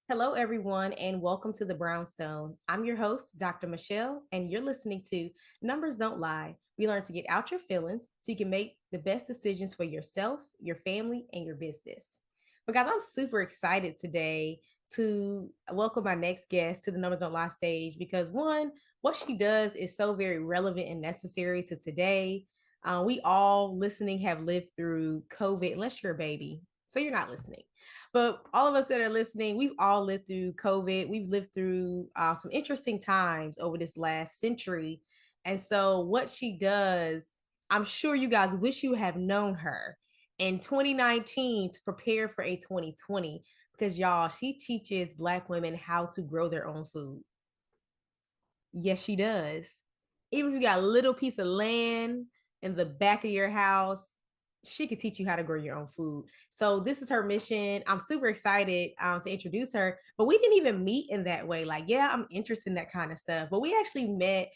Hello, everyone, and welcome to the Brownstone. I'm your host, Dr. Michele, and you're listening to Numbers Don't Lie. We learn to get out your feelings so you can make the best decisions for yourself, your family, and your business. But guys, I'm super excited today to welcome my next guest to the Numbers Don't Lie stage because one, what she does is so very relevant and necessary to today. We all listening have lived through COVID, unless you're a baby, so you're not listening. But all of us that are listening, we've all lived through COVID. We've lived through some interesting times over this last century. And so, what she does, I'm sure you guys wish you have known her in 2019 to prepare for a 2020 because, y'all, she teaches Black women how to grow their own food. Yes, she does. Even if you got a little piece of land in the back of your house, she could teach you how to grow your own food. So this is her mission. I'm super excited to introduce her, but we didn't even meet in that way. Like, yeah, I'm interested in that kind of stuff, but we actually met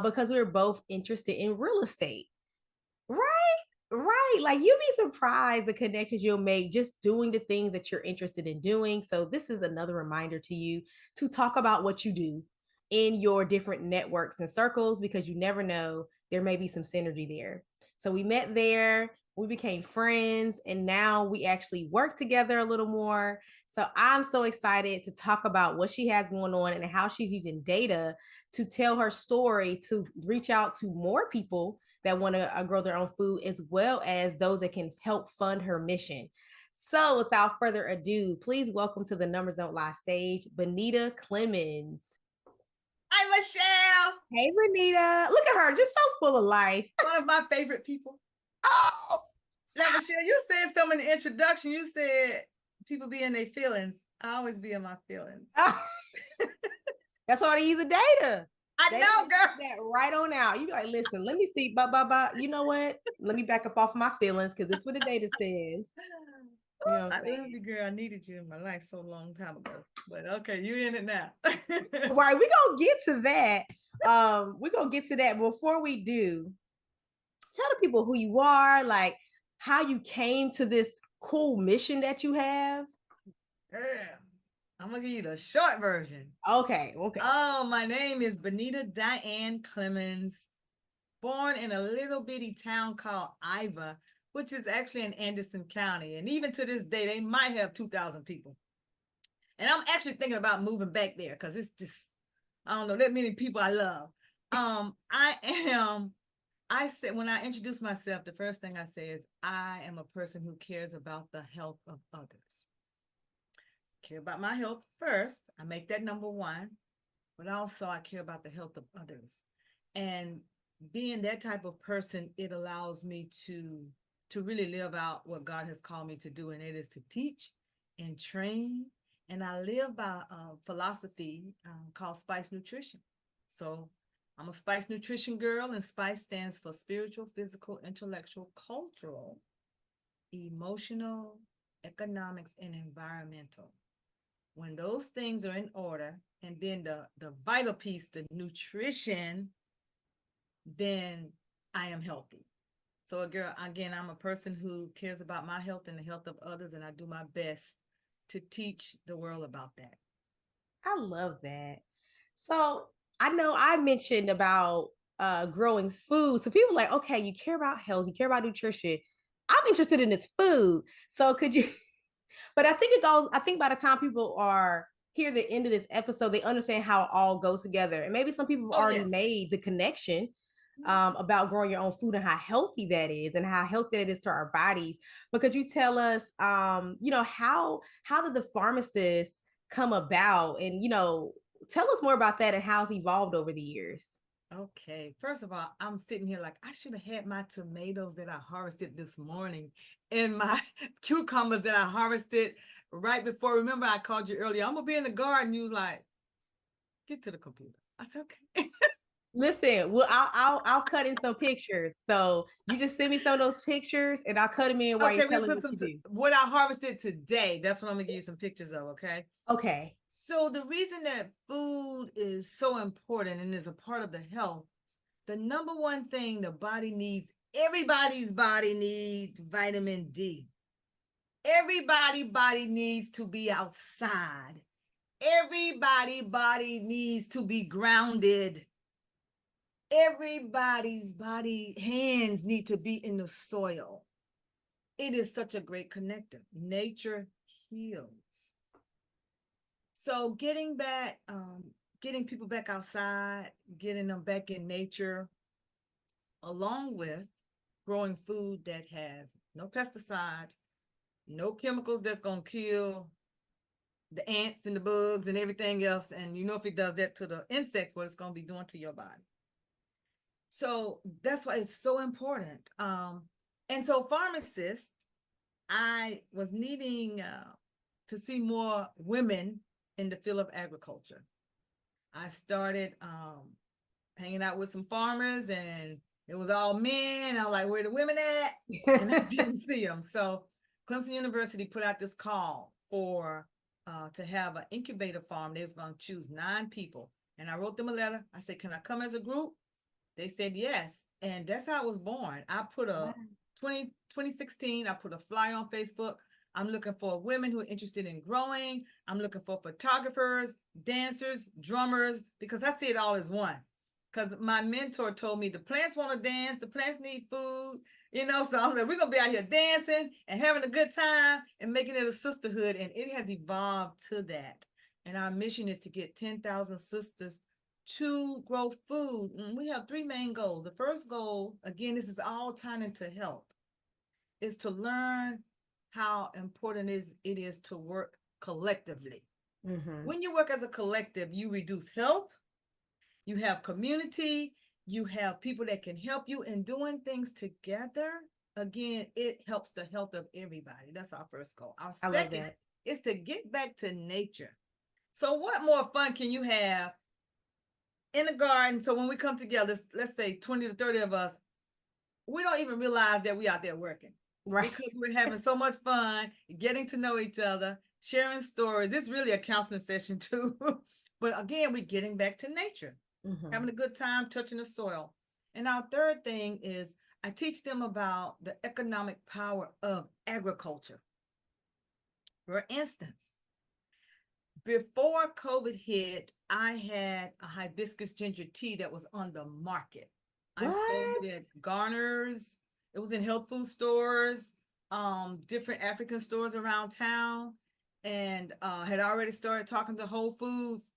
because we were both interested in real estate. Right, right. Like you'd be surprised the connections you'll make just doing the things that you're interested in doing. So this is another reminder to you to talk about what you do in your different networks and circles because you never know, there may be some synergy there. So we met there, we became friends, and now we actually work together a little more. So I'm so excited to talk about what she has going on and how she's using data to tell her story to reach out to more people that want to grow their own food, as well as those that can help fund her mission. So, without further ado, please welcome to the Numbers Don't Lie stage, Benita Clemens. Hi, Michele. Hey, Benita. Look at her, just so full of life. One of my favorite people. Oh, Now, Michele, you said something in the introduction. You said people be in their feelings. I always be in my feelings. that's why they use the data. I They know, girl. that right on out. You like, listen, let me see, You know what? Let me back up off my feelings because this is what the data says. You know what I I'm love saying? you, girl. I needed you in my life so long time ago. But okay, you in it now. Right, we're gonna get to that. We're gonna get to that. Before we do, tell the people who you are, like how you came to this cool mission that you have. Girl, I'm gonna give you the short version. Okay, okay. Oh, my name is Benita Diane Clemens, born in a little bitty town called Iva, which is actually in Anderson County. And even to this day, they might have 2,000 people. And I'm actually thinking about moving back there because it's just, I don't know, that many people I love. I am, I said, when I introduce myself, the first thing I say is, I am a person who cares about the health of others. Care about my health first. I make that number one, but also I care about the health of others. And being that type of person, it allows me to really live out what God has called me to do, and it is to teach and train. And I live by a philosophy called Spice Nutrition. So I'm a Spice Nutrition girl, and Spice stands for spiritual, physical, intellectual, cultural, emotional, economics, and environmental. When those things are in order, and then the vital piece, the nutrition, then I am healthy. So, girl, again, I'm a person who cares about my health and the health of others, and I do my best to teach the world about that. I love that. So I know I mentioned about growing food. So people are like, okay, you care about health, you care about nutrition. I'm interested in this food. So could you but I think it goes, I think by the time people are here at the end of this episode, they understand how it all goes together. And maybe some people have Oh, already yes. made the connection about growing your own food and how healthy that is and how healthy it is to our bodies. But could you tell us, how did the pharmacist come about? And, tell us more about that and how it's evolved over the years. Okay. First of all, I'm sitting here like I should have had my tomatoes that I harvested this morning and my cucumbers that I harvested right before. Remember, I called you earlier. I'm gonna be in the garden. You was like, get to the computer. I said, okay. Listen, well, I'll cut in some pictures. So you just send me some of those pictures, and I'll cut them in while you're Okay, we telling put what some you do. what I harvested today. That's what I'm gonna give you some pictures of, okay? Okay. So the reason that food is so important and is a part of the health, the number one thing the body needs, everybody's body needs vitamin D. Everybody body needs to be outside. Everybody's body needs to be grounded. Everybody's body hands need to be in the soil. It is such a great connector. Nature heals. So getting people back outside, getting them back in nature, along with growing food that has no pesticides, no chemicals that's going to kill the ants and the bugs and everything else. And you know, if it does that to the insects, what it's going to be doing to your body. So that's why it's so important. And so pharmacists, I was needing to see more women in the field of agriculture. I started hanging out with some farmers, and it was all men. I was like, where the women at? And I didn't see them. So Clemson University put out this call for to have an incubator farm. They was going to choose 9 people. And I wrote them a letter. I said, can I come as a group? They said yes. And that's how I was born. I put a 2016, I put a flyer on Facebook. I'm looking for women who are interested in growing. I'm looking for photographers, dancers, drummers, because I see it all as one. Because my mentor told me the plants want to dance, the plants need food, you know. So I'm like, we're going to be out here dancing and having a good time and making it a sisterhood. And it has evolved to that. And our mission is to get 10,000 sisters to grow food. And we have 3 main goals. The first goal, again, this is all tying into health, is to learn how important it is to work collectively. Mm-hmm. When you work as a collective, you reduce health, you have community, you have people that can help you in doing things together. Again, it helps the health of everybody. That's our first goal. Our second is to get back to nature. So what more fun can you have in the garden? So when we come together, let's say 20 to 30 of us, we don't even realize that we out there working. Right. Because we're having so much fun, getting to know each other, sharing stories. It's really a counseling session too. But again, we're getting back to nature, having a good time, touching the soil. And our third thing is I teach them about the economic power of agriculture. For instance, before COVID hit, I had a hibiscus ginger tea that was on the market. What? I sold it at Garner's. It was in health food stores, different African stores around town, and had already started talking to Whole Foods.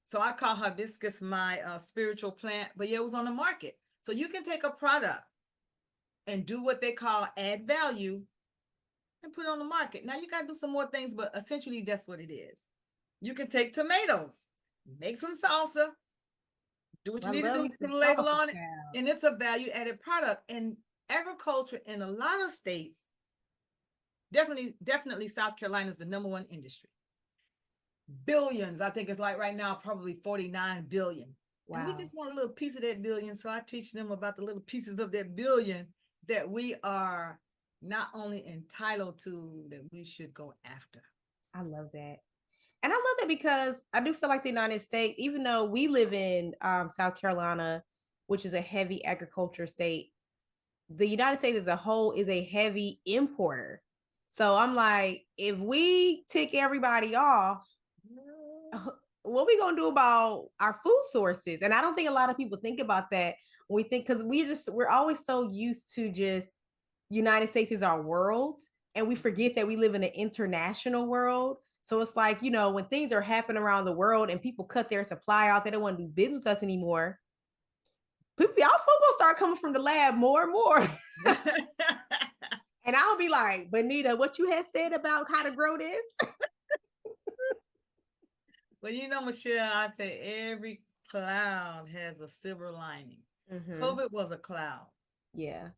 So I call hibiscus my spiritual plant, but yeah, it was on the market. So you can take a product and do what they call add value and put it on the market. Now you got to do some more things, but essentially that's what it is. You can take tomatoes, make some salsa, do what you need to do, put a label on it, and it's a value-added product. And agriculture in a lot of states, definitely South Carolina is the #1 industry. Billions, I think it's like right now, probably 49 billion. Wow. And we just want a little piece of that billion. So I teach them about the little pieces of that billion that we are not only entitled to, that we should go after. I love that. And I love that because I do feel like the United States, even though we live in South Carolina, which is a heavy agriculture state, the United States as a whole is a heavy importer. So I'm like, if we tick everybody off, what are we going to do about our food sources? And I don't think a lot of people think about that when we think, because we're always so used to just United States is our world. And we forget that we live in an international world. So it's like, you know, when things are happening around the world and people cut their supply out, they don't want to do business with us anymore. Y'all folks gonna start coming from the lab more and more. And I'll be like, Bonita, what you had said about how to grow this? Well, you know, Michelle, I say every cloud has a silver lining. COVID was a cloud. Yeah.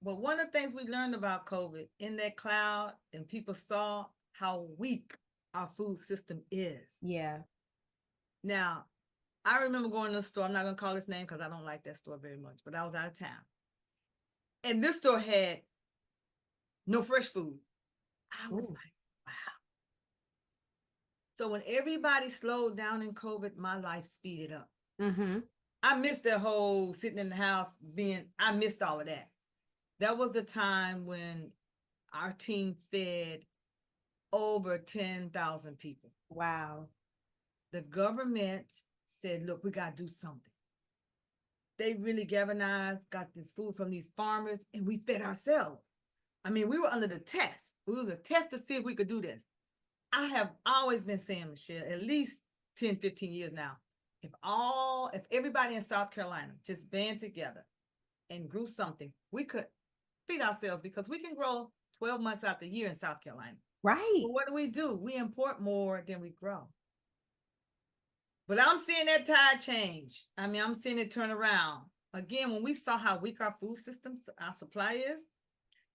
But one of the things we learned about COVID in that cloud, and people saw how weak our food system is. Yeah. Now, I remember going to the store. I'm not going to call its name because I don't like that store very much, but I was out of town. And this store had no fresh food. I was like, wow. So when everybody slowed down in COVID, my life speeded up. I missed that whole sitting in the house I missed all of that. That was the time when our team fed over 10,000 people. Wow. The government said, look, we got to do something. They really galvanized, got this food from these farmers, and we fed ourselves. I mean, we were under the test. It was a test to see if we could do this. I have always been saying, Michele, at least 10, 15 years now, if everybody in South Carolina just band together and grew something, we could feed ourselves, because we can grow 12 months out the year in South Carolina. Right. But what do? We import more than we grow. But I'm seeing that tide change. I mean, I'm seeing it turn around. Again, when we saw how weak our food systems, our supply is,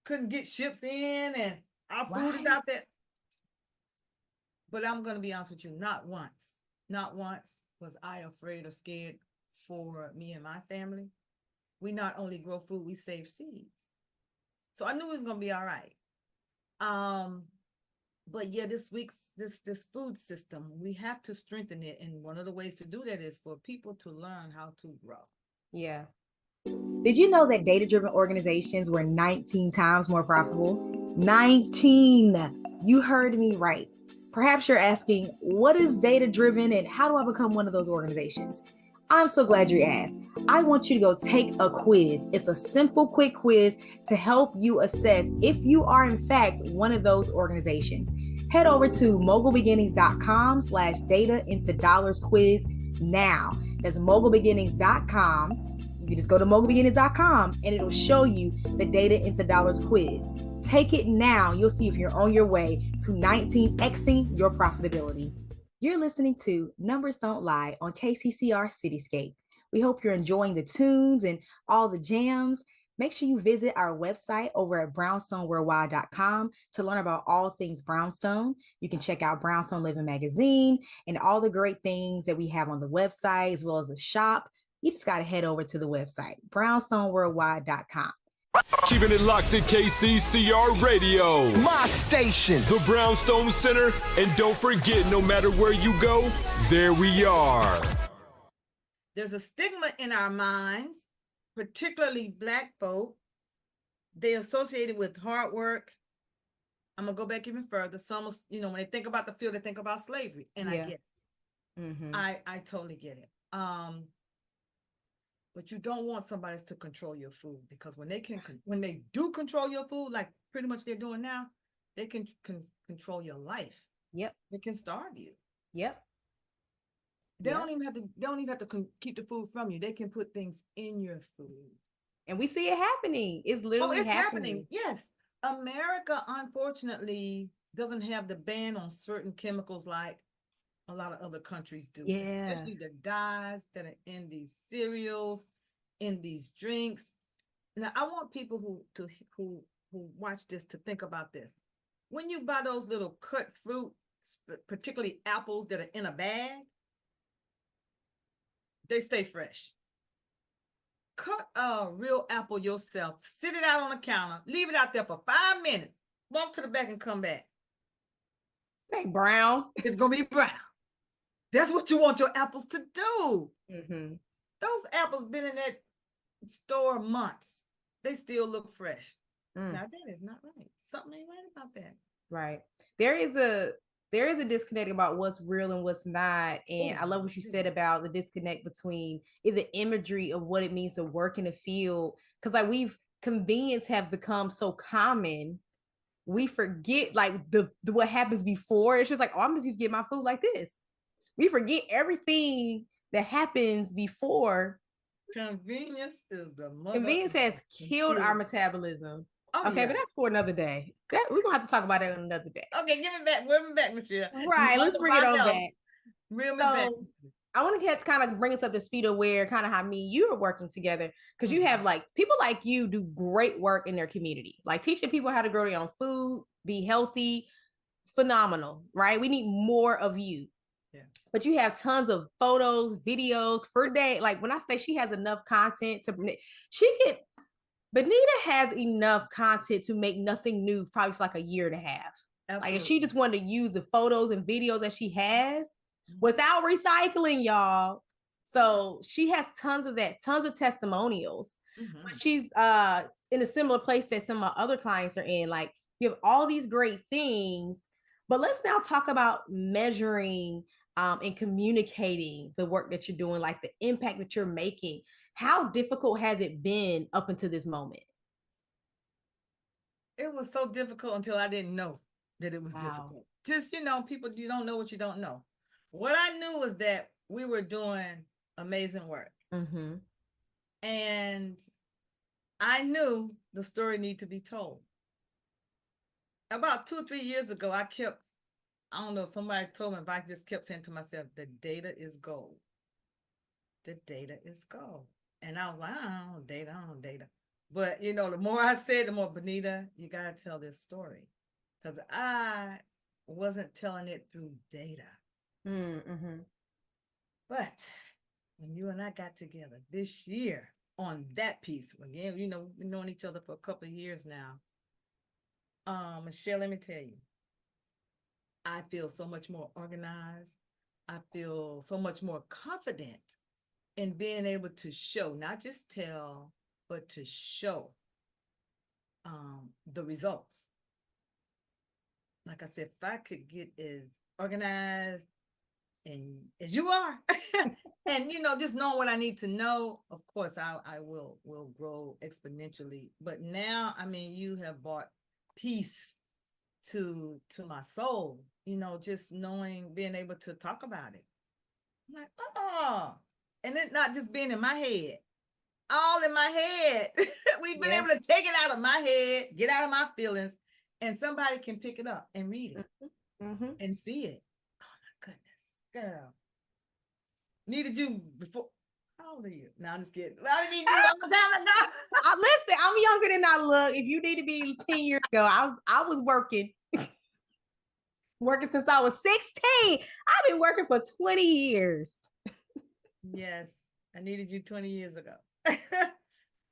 couldn't get ships in, and our food is out there. But I'm going to be honest with you, not once was I afraid or scared for me and my family. We not only grow food, we save seeds. So I knew it was going to be all right. But yeah, this food system, we have to strengthen it. And one of the ways to do that is for people to learn how to grow. Yeah. Did you know that data-driven organizations were 19 times more profitable? 19. You heard me right. Perhaps you're asking, what is data-driven and how do I become one of those organizations? I'm so glad you asked. I want you to go take a quiz. It's a simple, quick quiz to help you assess if you are in fact one of those organizations. Head over to mogulbeginnings.com/data into dollars quiz now. That's mogulbeginnings.com. You can just go to mogulbeginnings.com and it'll show you the data into dollars quiz. Take it now. You'll see if you're on your way to 19xing your profitability. You're listening to Numbers Don't Lie on KCCR Cityscape. We hope you're enjoying the tunes and all the jams. Make sure you visit our website over at brownstoneworldwide.com to learn about all things Brownstone. You can check out Brownstone Living Magazine and all the great things that we have on the website, as well as the shop. You just got to head over to the website, brownstoneworldwide.com. Keeping it locked to KCCR Radio, my station, the Brownstone Center. And don't forget, no matter where you go, there we are. There's a stigma in our minds, particularly Black folk. They associated with hard work. I'm going to go back even further. Some, when they think about the field, they think about slavery. And I get it. Mm-hmm. I totally get it. But you don't want somebody to control your food, because when they do control your food, like pretty much they're doing now, they can control your life. Yep. They can starve you. Yep. They don't even have to keep the food from you. They can put things in your food. And we see it happening. It's literally happening. Yes. America, unfortunately, doesn't have the ban on certain chemicals like a lot of other countries do, especially the dyes that are in these cereals, in these drinks. Now, I want people who watch this to think about this. When you buy those little cut fruit, particularly apples that are in a bag, they stay fresh. Cut a real apple yourself, sit it out on the counter, leave it out there for 5 minutes, walk to the back and come back. Hey, brown. It's going to be brown. That's what you want your apples to do. Mm-hmm. Those apples been in that store months. They still look fresh. Now that is not right. Something ain't right about that. Right. There is a disconnect about what's real and what's not. And I love what you said about the disconnect between the imagery of what it means to work in a field. Because convenience have become so common. We forget like the what happens before. It's just like, I'm just used to get my food like this. We forget everything that happens before. Convenience is the mother. Convenience has killed our metabolism. But that's for another day. We're gonna have to talk about that another day. Okay, give me back. Bring me back, Michele. Right, let's bring it on back. Reel me back. I want to kind of bring us up to speed of where kind of how me and you are working together, because you have like people like you do great work in their community, like teaching people how to grow their own food, be healthy, phenomenal, right? We need more of you. Yeah. But you have tons of photos, videos for day. Like when I say she has enough content Benita has enough content to make nothing new probably for like a year and a half. Absolutely. Like if she just wanted to use the photos and videos that she has without recycling, y'all. So she has tons of that, tons of testimonials. But she's in a similar place that some of my other clients are in. Like you have all these great things, but let's now talk about measuring in communicating the work that you're doing, like the impact that you're making. How difficult has it been up until this moment? It was so difficult until I didn't know that it was Wow. difficult. Just, people, you don't know what you don't know. What I knew was that we were doing amazing work. Mm-hmm. And I knew the story needed to be told. About 2 or 3 years ago, I don't know, somebody told me, if I just kept saying to myself, the data is gold. The data is gold. And I was like, I don't know data. But, the more I said, the more, Bonita, you got to tell this story. Because I wasn't telling it through data. Mm-hmm. But when you and I got together this year on that piece, again, we've been knowing each other for a couple of years now. Michele, let me tell you, I feel so much more organized. I feel so much more confident in being able to show, not just tell, but to show the results. Like I said, if I could get as organized and as you are, and just knowing what I need to know, of course I will grow exponentially. But now, you have brought peace to my soul, just knowing, being able to talk about it. I'm like, oh, and it not just being in my head, all in my head. We've been Yeah. able to take it out of my head, get out of my feelings, and somebody can pick it up and read it Mm-hmm. and see it. Oh my goodness, girl. Needed you before. How old are you? No, I'm just kidding. I needed you a long time ago. Listen, I'm younger than I look. If you need to be 10 years ago, I was working since I was 16. I've been working for 20 years. Yes, I needed you 20 years ago. But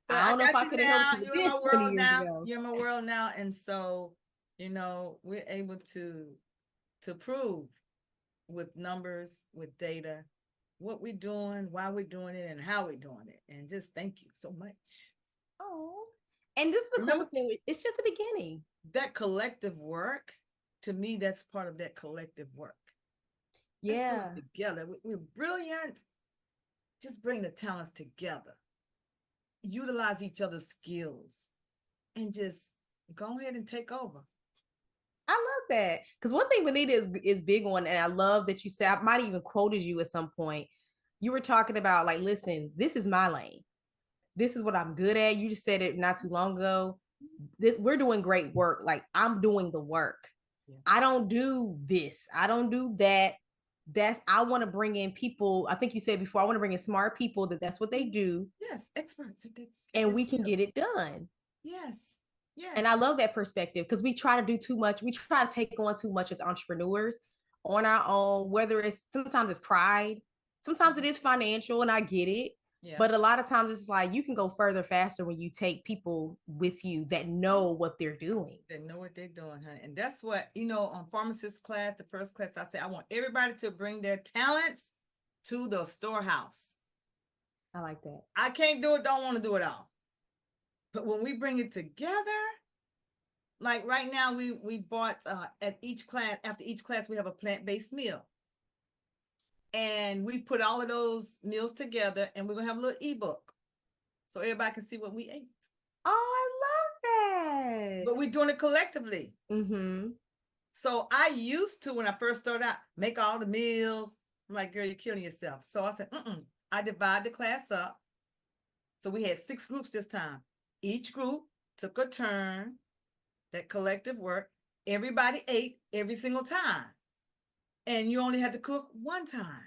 I I don't know if got I you could have helped now. you with You're in this my 20 world years now. ago. You're in my world now. And so, we're able to prove with numbers, with data, what we're doing, why we're doing it, and how we're doing it. And just thank you so much. Oh, and this is the cool Remember, thing. It's just the beginning. that collective work, to me, that's part of that collective work. Let's do Yeah. it together. We're brilliant. Just bring the talents together. Utilize each other's skills and just go ahead and take over. I love that. Because one thing Benita is big on, and I love that you said, I might even quoted you at some point. You were talking about, like, listen, this is my lane. This is what I'm good at. You just said it not too long ago. We're doing great work. Like, I'm doing the work. Yeah. I don't do this. I don't do that. I want to bring in people. I think you said before, I want to bring in smart people that's what they do. Yes, experts. And we can get it done. Yes. Yes. And I love that perspective because we try to do too much. We try to take on too much as entrepreneurs on our own, whether sometimes it's pride, sometimes it is financial, and I get it. Yeah. But a lot of times it's like you can go further faster when you take people with you that know what they're doing. They know what they're doing, honey. And that's what, on pharmacist class, the first class, I say, I want everybody to bring their talents to the storehouse. I like that. I can't do it, don't want to do it all. But when we bring it together, like right now, we bought at each class, after each class, we have a plant-based meal. And we put all of those meals together, and we're going to have a little ebook so everybody can see what we ate. Oh, I love that. But we're doing it collectively. Mm-hmm. So I used to, when I first started out, make all the meals. I'm like, girl, you're killing yourself. So I said, I divide the class up. So we had 6 groups this time. Each group took a turn, that collective work. Everybody ate every single time. And you only had to cook one time.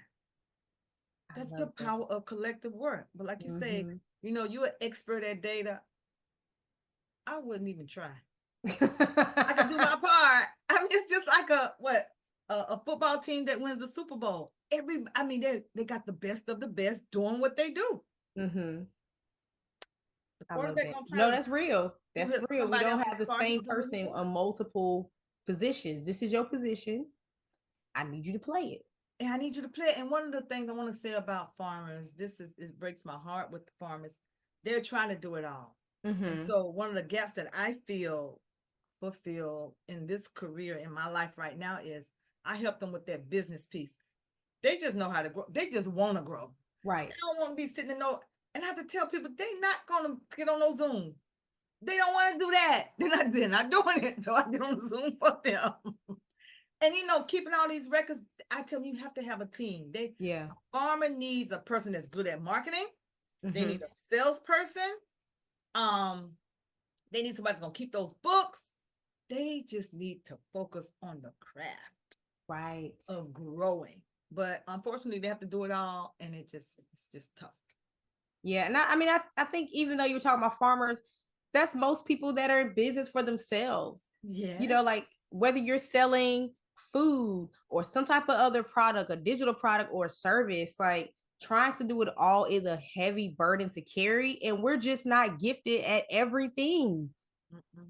That's the power of collective work. But like you say, you're an expert at data. I wouldn't even try. I can do my part. It's just like a football team that wins the Super Bowl. They got the best of the best doing what they do. Mm-hmm. I love Quarterback that. gonna try No, to that's real. That's hit real. We somebody don't else have the before he same do it person before. on multiple positions. This is your position. I need you to play it. And I need you to play it. And one of the things I want to say about farmers, it breaks my heart with the farmers. They're trying to do it all. And so one of the gaps that I feel fulfill in this career in my life right now is I help them with that business piece. They just know how to grow. They just want to grow. Right. They don't want to be sitting in no, and I have to tell people they not gonna get on no Zoom. They don't want to do that. They're not doing it. So I get on the Zoom for them. And keeping all these records, I tell them you have to have a team. Yeah. A farmer needs a person that's good at marketing. Mm-hmm. They need a salesperson. They need somebody that's gonna keep those books. They just need to focus on the craft, right, of growing. But unfortunately, they have to do it all, and it's just tough. Yeah, and I think even though you were talking about farmers, that's most people that are in business for themselves. Yes. Like whether you're selling food or some type of other product, a digital product or a service, like trying to do it all is a heavy burden to carry. And we're just not gifted at everything.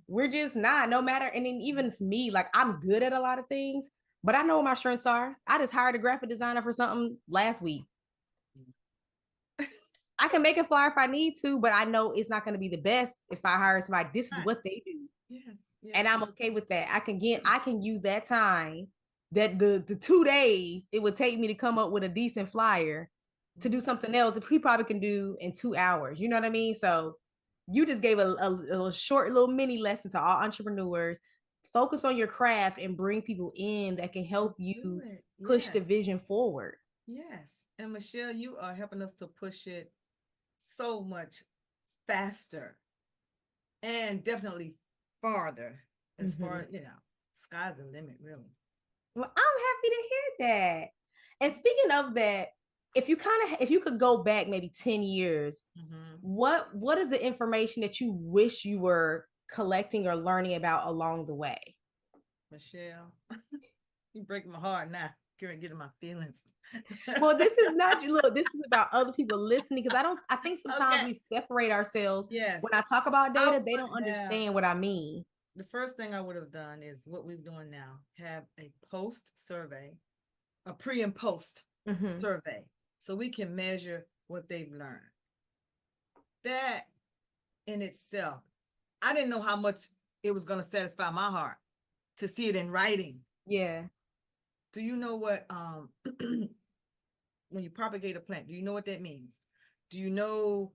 We're just not, no matter. And then even for me, like I'm good at a lot of things, but I know what my strengths are. I just hired a graphic designer for something last week. I can make a flyer if I need to, but I know it's not going to be the best if I hire somebody. This is what they do. Yeah. And I'm okay with that. I can use that time, that the 2 days it would take me to come up with a decent flyer to do something else that he probably can do in 2 hours. You know what I mean? So you just gave a short little mini lesson to all entrepreneurs. Focus on your craft and bring people in that can help you push the vision forward. Yes. And Michele, you are helping us to push it so much faster and definitely farther, as far, sky's the limit, really. Well, I'm happy to hear that. And speaking of that, if you could go back maybe 10 years, what is the information that you wish you were collecting or learning about along the way? Michele, you breaking my heart now. You're getting my feelings. Well, this is not, look, this is about other people listening, because I think sometimes we separate ourselves. Yes. When I talk about data, they don't understand what I mean. The first thing I would have done is what we're doing now, have a post survey, a pre and post survey, so we can measure what they've learned. That in itself, I didn't know how much it was going to satisfy my heart to see it in writing. Yeah. Do you know what, when you propagate a plant, do you know what that means? Do you know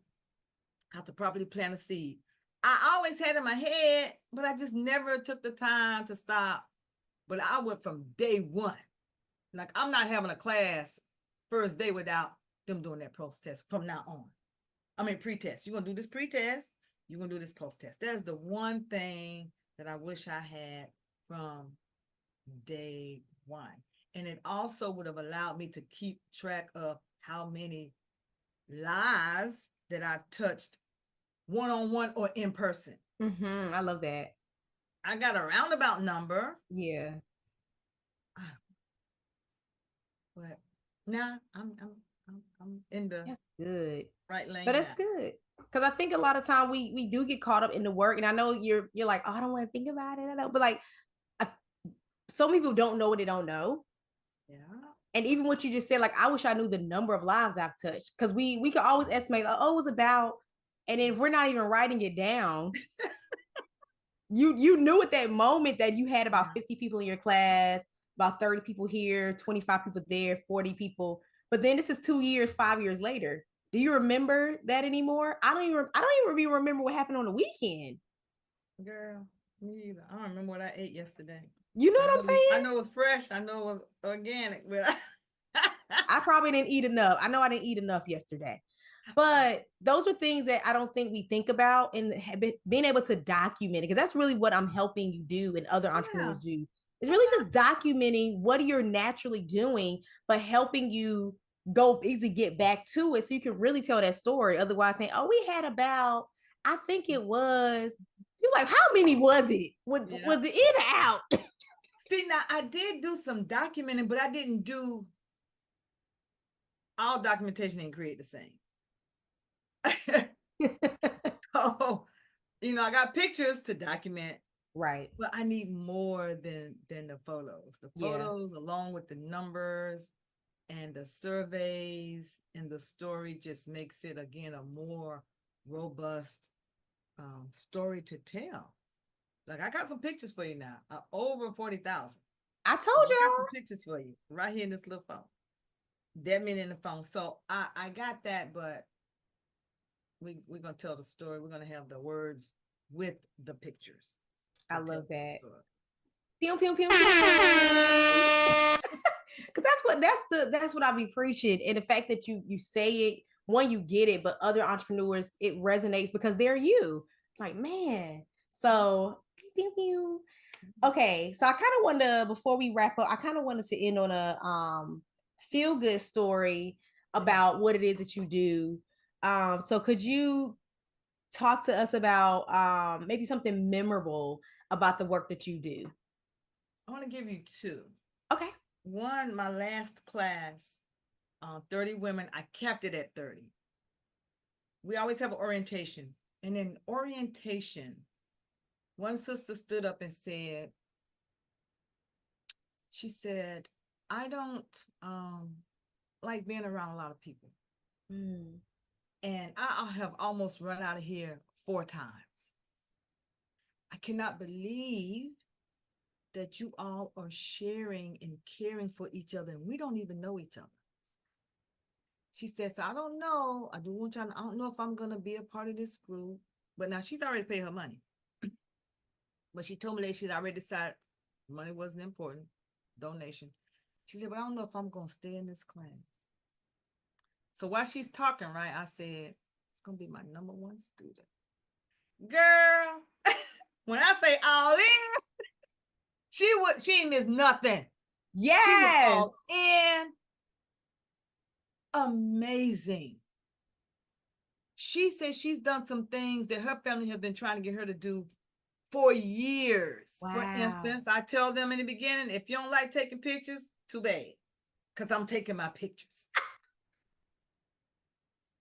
how to properly plant a seed? I always had in my head, but I just never took the time to stop. But I went from day one. Like, I'm not having a class first day without them doing that post test from now on. I mean, pre-test. You're going to do this pre-test. You're going to do this post-test. That's the one thing that I wish I had from day one. And it also would have allowed me to keep track of how many lives that I've touched one-on-one or in person. I love that. I got a roundabout number. Yeah. But now I'm in the that's good right lane. But that's good, because I think a lot of time we do get caught up in the work, and I know you're like, oh, I don't want to think about it. I know, but like, some people don't know what they don't know. Yeah. And even what you just said, like, I wish I knew the number of lives I've touched, because we could always estimate, like, oh, it was about, and then if we're not even writing it down, you knew at that moment that you had about 50 people in your class, about 30 people here, 25 people there, 40 people. But then this is 2 years, 5 years later. Do you remember that anymore? I don't even remember what happened on the weekend. Girl, me either. I don't remember what I ate yesterday. You know what I'm saying? I know it was fresh. I know it was organic, but I probably didn't eat enough. I know I didn't eat enough yesterday. But those are things that I don't think we think about, and being able to document it, because that's really what I'm helping you do and other entrepreneurs do. It's really just documenting what you're naturally doing, but helping you go easy get back to it so you can really tell that story. Otherwise, saying, oh, we had about, I think it was, you're like, how many was it? Was it in or out? See, now I did do some documenting, but I didn't do, all documentation and create the same. Oh, I got pictures to document. Right. But I need more than the photos. The photos, along with the numbers and the surveys and the story, just makes it, again, a more robust story to tell. Like, I got some pictures for you now. Over 40,000. I told you. I got some pictures for you right here in this little phone. That minute in the phone. So I got that, but we're gonna tell the story. We're gonna have the words with the pictures I to tell love the that. story. Pew, pew, pew, pew. Cause that's what I be preaching. And the fact that you say it, one, you get it, but other entrepreneurs, it resonates because they're you. Like, man. So pew, pew. Okay. So I kind of wanted to, before we wrap up, I kind of wanted to end on a feel good story about what it is that you do. So could you talk to us about maybe something memorable about the work that you do? I want to give you two. Okay. One, my last class, 30 women, I kept it at 30. We always have an orientation. And in orientation, one sister stood up and said, she said, I don't like being around a lot of people. Mm. And I have almost run out of here 4 times. I cannot believe that you all are sharing and caring for each other, and we don't even know each other. She said, so I don't know. I don't know if I'm going to be a part of this group. But now she's already paid her money. But she told me that she'd already decided money wasn't important, donation. She said, but I don't know if I'm going to stay in this class. So while she's talking, right, I said, it's going to be my number 1 student. Girl, when I say all in, she ain't missed nothing. Yes. She was all in. Amazing. She says she's done some things that her family has been trying to get her to do for years. Wow. For instance, I tell them in the beginning, if you don't like taking pictures, too bad, because I'm taking my pictures.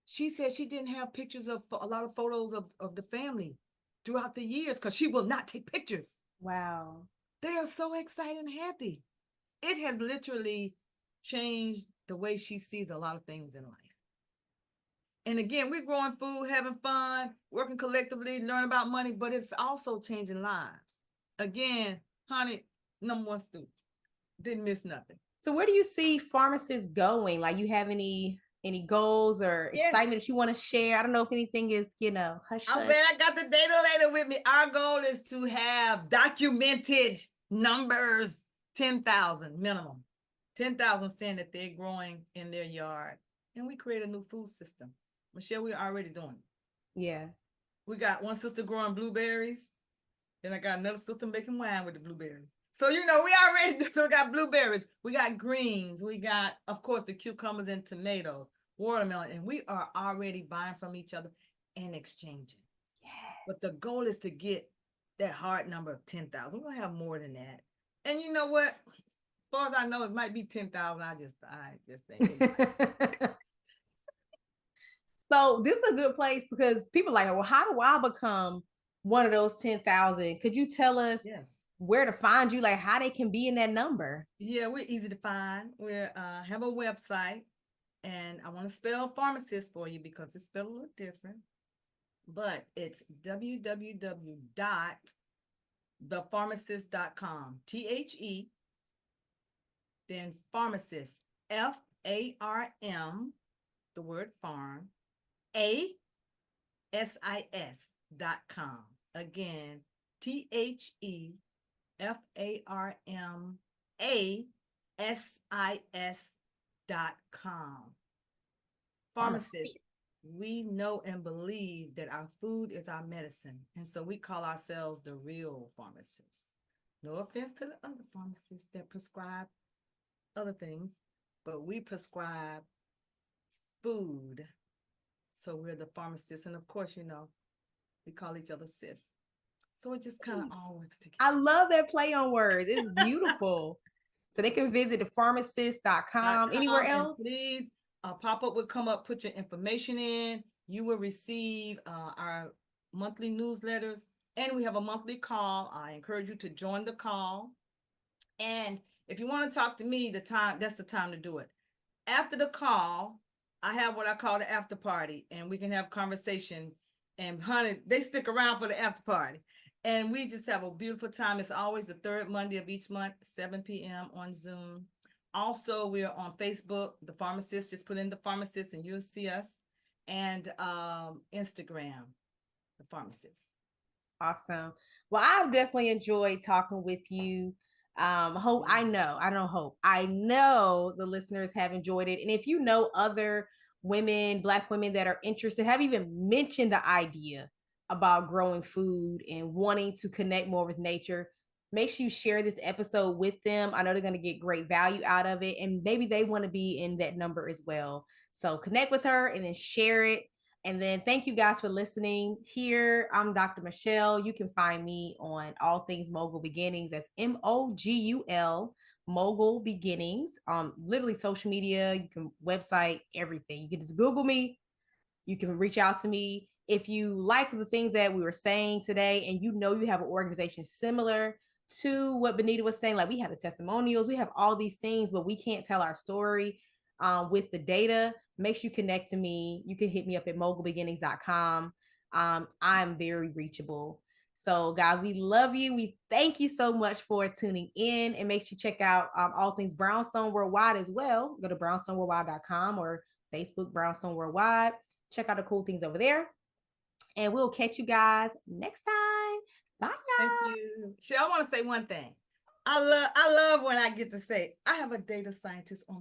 She said she didn't have pictures of a lot of photos of the family throughout the years because she will not take pictures. Wow. They are so excited and happy. It has literally changed the way she sees a lot of things in life. And again, we're growing food, having fun, working collectively, learn about money, but it's also changing lives. Again, honey, number 1 student. Didn't miss nothing. So where do you see pharmacists going? Like, you have any goals or excitement that you want to share? I don't know if anything is, hush. I bet I got the data later with me. Our goal is to have documented numbers, 10,000 minimum. 10,000 saying that they're growing in their yard. And we create a new food system. Michele, we're already doing it. Yeah. We got one sister growing blueberries. Then I got another sister making wine with the blueberries. So, we got blueberries. We got greens. We got, of course, the cucumbers and tomatoes, watermelon. And we are already buying from each other and exchanging. Yes. But the goal is to get that hard number of 10,000. We're going to have more than that. And you know what? As far as I know, it might be 10,000. I just say. So this is a good place because people are like, well, how do I become one of those 10,000? Could you tell us where to find you, like how they can be in that number? Yeah, we're easy to find. We have a website, and I want to spell pharmacist for you because it's spelled a little different. But it's www.thepharmacist.com. THE, then pharmacist, FARM, the word farm, ASIS.com. Again, THEFARMASIS.com. Pharmacists, we know and believe that our food is our medicine. And so we call ourselves the real pharmacists. No offense to the other pharmacists that prescribe other things, but we prescribe food. So we're the pharmacists. And of course, we call each other sis. So it just kind of all works together. I love that play on words. It's beautiful. So they can visit thepharmacist.com. Anywhere else? Please, a pop-up will come up, put your information in. You will receive our monthly newsletters, and we have a monthly call. I encourage you to join the call. And if you want to talk to me, that's the time to do it. After the call, I have what I call the after party, and we can have conversation. And honey, they stick around for the after party. And we just have a beautiful time. It's always the 3rd Monday of each month, 7 p.m. on Zoom. Also, we are on Facebook, The Pharmacist. Just put in The Pharmacist and you'll see us. And Instagram, The Pharmacist. Awesome. Well, I've definitely enjoyed talking with you. I know the listeners have enjoyed it. And if you know other women, Black women that are interested, have even mentioned the idea about growing food and wanting to connect more with nature, make sure you share this episode with them. I know they're going to get great value out of it. And maybe they want to be in that number as well. So connect with her and then share it. And then thank you guys for listening. Here, I'm Dr. Michele. You can find me on all things Mogul Beginnings. That's MOGUL, Mogul Beginnings. Literally social media, you can website, everything. You can just Google me. You can reach out to me. If you like the things that we were saying today and you know you have an organization similar to what Benita was saying, like we have the testimonials, we have all these things, but we can't tell our story with the data, make sure you connect to me. You can hit me up at mogulbeginnings.com. I'm very reachable. So, guys, we love you. We thank you so much for tuning in, and make sure you check out all things Brownstone Worldwide as well. Go to brownstoneworldwide.com or Facebook Brownstone Worldwide. Check out the cool things over there. And we'll catch you guys next time. Bye, y'all. Thank you. I want to say one thing. I love when I get to say, I have a data scientist on